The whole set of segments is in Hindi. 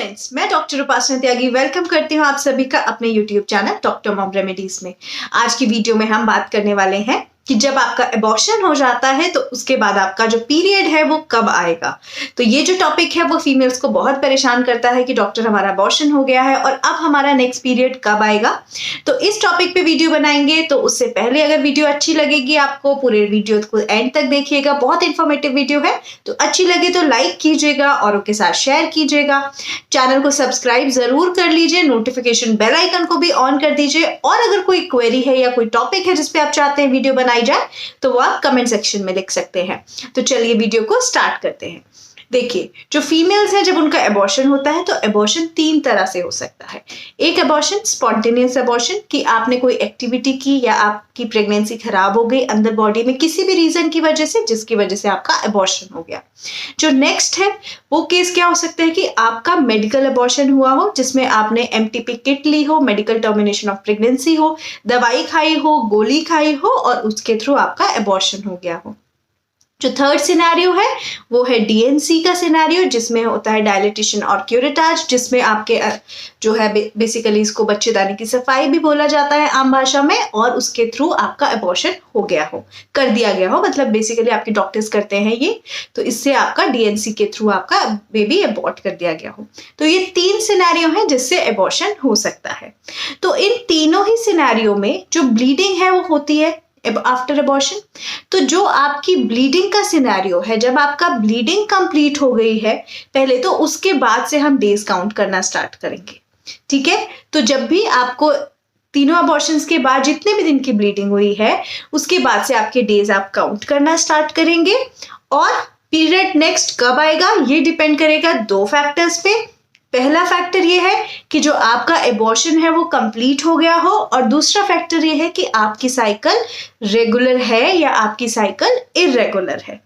फ्रेंड्स, मैं डॉक्टर उपासना त्यागी वेलकम करती हूँ आप सभी का अपने YouTube channel doctor mom remedies में। आज की वीडियो में हम बात करने वाले हैं कि जब आपका एबॉर्शन हो जाता है तो उसके बाद आपका जो पीरियड है वो कब आएगा। तो ये जो टॉपिक है वो फीमेल्स को बहुत परेशान करता है कि डॉक्टर हमारा एबॉर्शन हो गया है और अब हमारा नेक्स्ट पीरियड कब आएगा। तो इस टॉपिक पे वीडियो बनाएंगे, तो उससे पहले अगर वीडियो अच्छी लगेगी आपको पूरे वीडियो को एंड तक देखिएगा, बहुत इंफॉर्मेटिव वीडियो है। तो अच्छी लगे तो लाइक कीजिएगा, औरों के साथ शेयर कीजिएगा, चैनल को सब्सक्राइब जरूर कर लीजिए, नोटिफिकेशन बेल आइकन को भी ऑन कर दीजिए। और अगर कोई क्वेरी है या कोई टॉपिक है जिसपे आप चाहते हैं वीडियो बनाई जाए तो वो आप कमेंट सेक्शन में लिख सकते हैं। तो चलिए वीडियो को स्टार्ट करते हैं। देखिए, जो फीमेल्स हैं जब उनका एबॉर्शन होता है तो एबॉर्शन 3 तरह से हो सकता है। एक एबॉर्शन स्पॉन्टेनियस एबॉर्शन, कि आपने कोई एक्टिविटी की या आपकी प्रेगनेंसी खराब हो गई अंदर बॉडी में किसी भी रीजन की वजह से, जिसकी वजह से आपका एबॉर्शन हो गया। जो नेक्स्ट है वो केस क्या हो सकता है कि आपका मेडिकल एबॉर्शन हुआ हो, जिसमें आपने एमटीपी किट ली हो, मेडिकल टर्मिनेशन ऑफ प्रेगनेंसी हो, दवाई खाई हो, गोली खाई हो और उसके थ्रू आपका एबॉर्शन हो गया हो। जो थर्ड सिनेरियो है वो है डीएनसी का सिनेरियो, जिसमें होता है डायलिटेशन और क्यूरेटाज, जिसमें आपके जो है बेसिकली इसको बच्चेदानी की सफाई भी बोला जाता है आम भाषा में, और उसके थ्रू आपका एबॉर्शन हो गया हो, कर दिया गया हो, मतलब बेसिकली आपके डॉक्टर्स करते हैं ये। तो इससे आपका डीएनसी के थ्रू आपका बेबी एबॉर्ट कर दिया गया हो। तो ये 3 सिनेरियो हैं जिससे एबॉर्शन हो सकता है। तो इन तीनों ही सिनेरियो में जो ब्लीडिंग है वो होती है आफ्टर एबॉर्शन। तो जो आपकी ब्लीडिंग का सिनेरियो है, जब आपका ब्लीडिंग कंप्लीट हो गई है पहले, तो उसके बाद से हम डेज काउंट करना स्टार्ट करेंगे। ठीक है, तो जब भी आपको तीनों अबॉर्शंस के बाद जितने भी दिन की ब्लीडिंग हुई है उसके बाद से आपके डेज आप काउंट करना स्टार्ट करेंगे। और पीरियड नेक्स्ट कब आएगा ये डिपेंड करेगा 2 फैक्टर्स पे। पहला फैक्टर ये है कि जो आपका एबॉर्शन है वो कंप्लीट हो गया हो, और दूसरा फैक्टर ये है कि आपकी साइकिल रेगुलर है या आपकी साइकिल इर्रेगुलर है।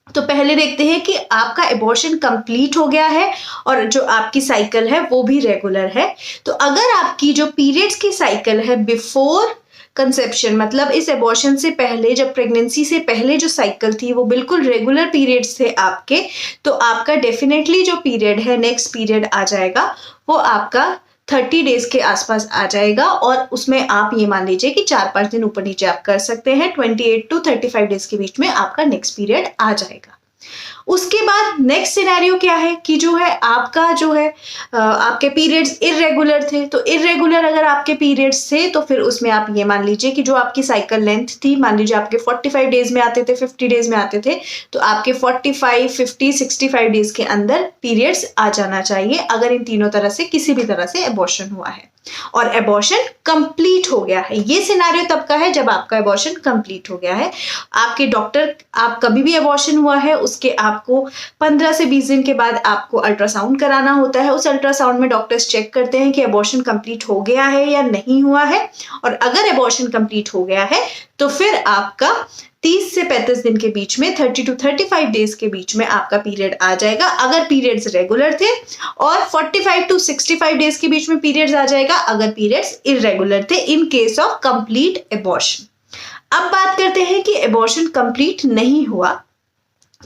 तो पहले देखते हैं कि आपका एबॉर्शन कंप्लीट हो गया है और जो आपकी साइकिल है वो भी रेगुलर है। तो अगर आपकी जो पीरियड्स की साइकिल है बिफोर कंसेप्शन, मतलब इस एबॉर्शन से पहले, जब प्रेगनेंसी से पहले जो साइकिल थी वो बिल्कुल रेगुलर पीरियड्स थे आपके, तो आपका डेफिनेटली जो पीरियड है नेक्स्ट पीरियड आ जाएगा वो आपका 30 डेज के आसपास आ जाएगा। और उसमें आप ये मान लीजिए कि 4-5 दिन ऊपर नीचे आप कर सकते हैं, 28 to 35 डेज के बीच में आपका नेक्स्ट पीरियड आ जाएगा। उसके बाद नेक्स्ट सिनेरियो क्या है कि जो है आपका जो है आपके पीरियड्स इर्रेगुलर थे। तो इर्रेगुलर अगर आपके पीरियड्स थे तो फिर उसमें आप ये मान लीजिए कि जो आपकी साइकिल लेंथ थी, मान लीजिए आपके 45 डेज में आते थे, 50 डेज में आते थे, तो आपके 45, 50, 65 डेज के अंदर पीरियड्स आ जाना चाहिए, अगर इन तीनों तरह से किसी भी तरह से एबॉर्शन हुआ है और एबॉर्शन कंप्लीट हो गया है। ये सिनेरियो तब का है जब आपका एबॉर्शन कंप्लीट हो गया है। आपके डॉक्टर, आप कभी भी एबॉर्शन हुआ है उसके आपको 15 से 20 दिन के बाद आपको अल्ट्रासाउंड कराना होता है। उस अल्ट्रासाउंड में डॉक्टर्स चेक करते हैं कि एबॉर्शन कंप्लीट हो गया है या नहीं हुआ है, और अगर एबॉर्शन कंप्लीट हो गया है तो फिर आपका 30 से 35 दिन के बीच में, 30 to 35 डेज के बीच में आपका पीरियड आ जाएगा अगर पीरियड्स रेगुलर थे, और 45 to 65 डेज के बीच में पीरियड्स आ जाएगा अगर पीरियड्स इर्रेगुलर थे, in case of complete abortion. अब बात करते हैं कि एबॉर्शन कंप्लीट नहीं हुआ,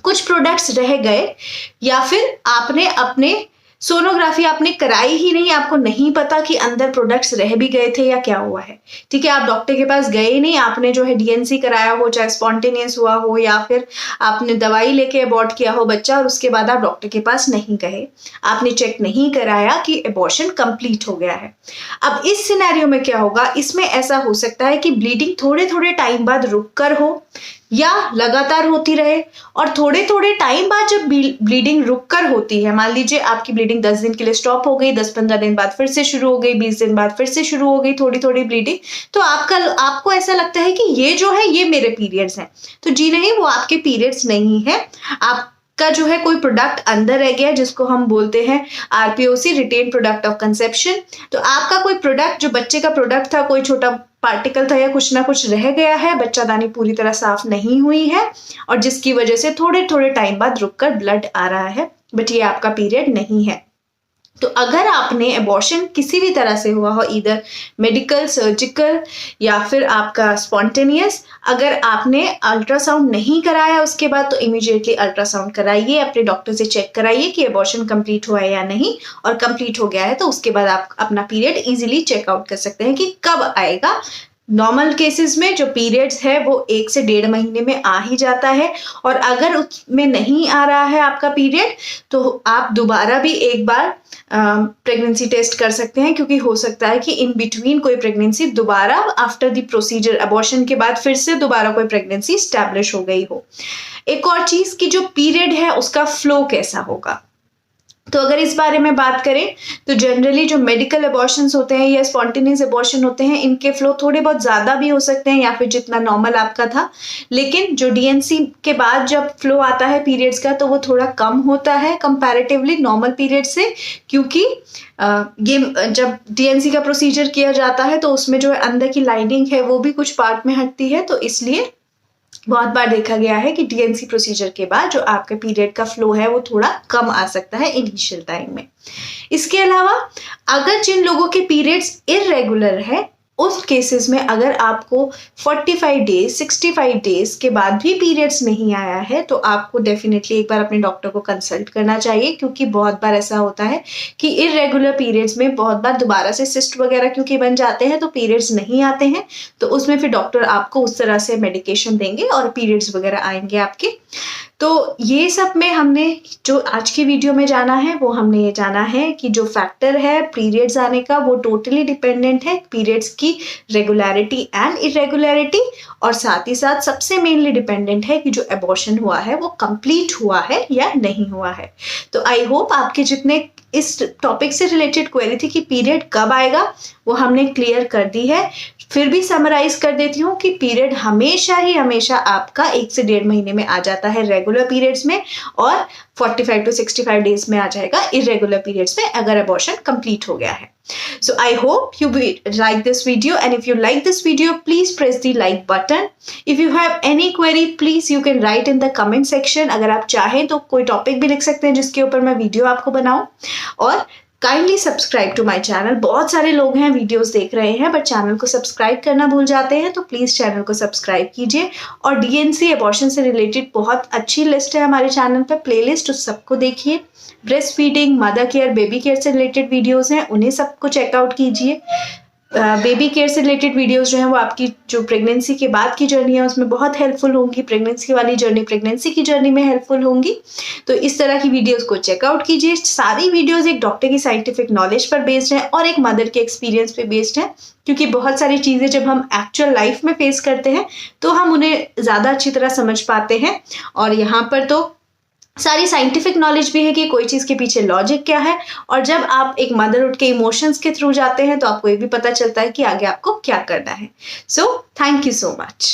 कुछ प्रोडक्ट्स रह गए, या फिर आपने अपने सोनोग्राफी आपने कराई ही नहीं, आपको नहीं पता कि अंदर प्रोडक्ट्स रह भी गए थे या क्या हुआ है। ठीक है, आप डॉक्टर के पास गए नहीं, आपने जो है डीएनसी कराया हो, चाहे स्पॉन्टेनियस हुआ हो या फिर आपने दवाई लेके अबॉर्ट किया हो बच्चा, और उसके बाद आप डॉक्टर के पास नहीं गए, आपने चेक नहीं कराया कि एबॉर्शन कंप्लीट हो गया है। अब इस सिनेरियो में क्या होगा, इसमें ऐसा हो सकता है कि ब्लीडिंग थोड़े थोड़े टाइम बाद रुक कर हो या लगातार होती रहे, और थोड़े थोड़े टाइम बाद जब ब्लीडिंग रुक कर होती है, मान लीजिए आपकी ब्लीडिंग 10 दिन के लिए स्टॉप हो गई, 10-15 दिन बाद फिर से शुरू हो गई, 20 दिन बाद फिर से शुरू हो गई थोड़ी थोड़ी ब्लीडिंग, तो आपको ऐसा लगता है कि ये जो है ये मेरे पीरियड्स हैं। तो जी नहीं, वो आपके पीरियड्स नहीं है, आपका जो है कोई प्रोडक्ट अंदर रह गया जिसको हम बोलते हैं आरपीओसी, रिटेन प्रोडक्ट ऑफ कंसेप्शन। तो आपका कोई प्रोडक्ट, जो बच्चे का प्रोडक्ट था, कोई छोटा पार्टिकल था या कुछ ना कुछ रह गया है, बच्चादानी पूरी तरह साफ नहीं हुई है, और जिसकी वजह से थोड़े थोड़े टाइम बाद रुककर ब्लड आ रहा है, बट ये आपका पीरियड नहीं है। तो अगर आपने एबॉर्शन किसी भी तरह से हुआ हो, इधर मेडिकल, सर्जिकल या फिर आपका स्पॉन्टेनियस, अगर आपने अल्ट्रासाउंड नहीं कराया उसके बाद, तो इमीडिएटली अल्ट्रासाउंड कराइए, अपने डॉक्टर से चेक कराइए कि एबॉर्शन कंप्लीट हुआ है या नहीं, और कंप्लीट हो गया है तो उसके बाद आप अपना पीरियड इजीली चेकआउट कर सकते हैं कि कब आएगा। नॉर्मल केसेस में जो पीरियड्स है वो 1 से 1.5 महीने में आ ही जाता है, और अगर उसमें नहीं आ रहा है आपका पीरियड तो आप दोबारा भी एक बार प्रेगनेंसी टेस्ट कर सकते हैं, क्योंकि हो सकता है कि इन बिटवीन कोई प्रेगनेंसी दोबारा आफ्टर द प्रोसीजर, अबॉर्शन के बाद फिर से दोबारा कोई प्रेगनेंसी स्टैब्लिश हो गई हो। एक और चीज कि जो पीरियड है उसका फ्लो कैसा होगा। तो अगर इस बारे में बात करें तो जनरली जो मेडिकल एबॉर्शंस होते हैं या स्पॉन्टेनियस एबॉर्शन होते हैं, इनके फ्लो थोड़े बहुत ज़्यादा भी हो सकते हैं या फिर जितना नॉर्मल आपका था, लेकिन जो डीएनसी के बाद जब फ्लो आता है पीरियड्स का तो वो थोड़ा कम होता है कंपैरेटिवली नॉर्मल पीरियड से, क्योंकि ये जब डीएनसी का प्रोसीजर किया जाता है तो उसमें जो अंदर की लाइनिंग है वो भी कुछ पार्ट में हटती है, तो इसलिए बहुत बार देखा गया है कि डीएनसी प्रोसीजर के बाद जो आपका पीरियड का फ्लो है वो थोड़ा कम आ सकता है इनिशियल टाइम में। इसके अलावा अगर जिन लोगों के पीरियड्स इररेगुलर है उस केसेस में अगर आपको 45 डेज 65 डेज के बाद भी पीरियड्स नहीं आया है तो आपको डेफिनेटली एक बार अपने डॉक्टर को कंसल्ट करना चाहिए, क्योंकि बहुत बार ऐसा होता है कि इररेगुलर पीरियड्स में बहुत बार दोबारा से सिस्ट वगैरह क्योंकि बन जाते हैं तो पीरियड्स नहीं आते हैं, तो उसमें फिर डॉक्टर आपको उस तरह से मेडिकेशन देंगे और पीरियड्स वगैरह आएंगे आपके। तो ये सब में हमने जो आज की वीडियो में जाना है वो हमने ये जाना है कि जो फैक्टर है पीरियड्स आने का वो टोटली डिपेंडेंट है पीरियड्स की रेगुलरिटी एंड इरेगुलरिटी, और साथ ही साथ सबसे मेनली डिपेंडेंट है कि जो एबॉर्शन हुआ है वो कंप्लीट हुआ है या नहीं हुआ है। तो आई होप आपके जितने इस टॉपिक से रिलेटेड क्वेरी थी कि पीरियड कब आएगा वो हमने क्लियर कर दी है। फिर भी समराइज कर देती हूँ कि पीरियड हमेशा आपका 1 से 1.5 महीने में आ जाता है रेगुलर पीरियड्स में, और 45 to 65 डेज में आ जाएगा इरेगुलर पीरियड्स में अगर अबॉर्शन कंप्लीट हो गया है। So I hope you will like this video, and if you like this video please press the like button. If you have any query please you can write in the comment section. अगर आप चाहें तो कोई टॉपिक भी लिख सकते हैं जिसके ऊपर मैं वीडियो आपको बनाऊं, और kindly subscribe to my channel. बहुत सारे लोग हैं वीडियोस देख रहे हैं बट चैनल को सब्सक्राइब करना भूल जाते हैं, तो प्लीज़ चैनल को सब्सक्राइब कीजिए। और डीएनसी एबॉर्शन से रिलेटेड बहुत अच्छी लिस्ट है हमारे चैनल पर, प्लेलिस्ट उस सबको देखिए। Breast feeding, mother care, baby care से रिलेटेड वीडियोस हैं उन्हें सबको चेकआउट कीजिए। बेबी केयर से रिलेटेड वीडियोस जो हैं वो आपकी जो प्रेगनेंसी के बाद की जर्नी है उसमें बहुत हेल्पफुल होंगी, प्रेगनेंसी वाली जर्नी प्रेगनेंसी की जर्नी में हेल्पफुल होंगी। तो इस तरह की वीडियोस को चेकआउट कीजिए। सारी वीडियोस एक डॉक्टर की साइंटिफिक नॉलेज पर बेस्ड है और एक मदर के एक्सपीरियंस पे बेस्ड है, क्योंकि बहुत सारी चीज़ें जब हम एक्चुअल लाइफ में फेस करते हैं तो हम उन्हें ज़्यादा अच्छी तरह समझ पाते हैं। और यहाँ पर तो सारी साइंटिफिक नॉलेज भी है कि कोई चीज़ के पीछे लॉजिक क्या है, और जब आप एक मदरहुड के इमोशंस के थ्रू जाते हैं तो आपको ये भी पता चलता है कि आगे आपको क्या करना है। So thank you so much.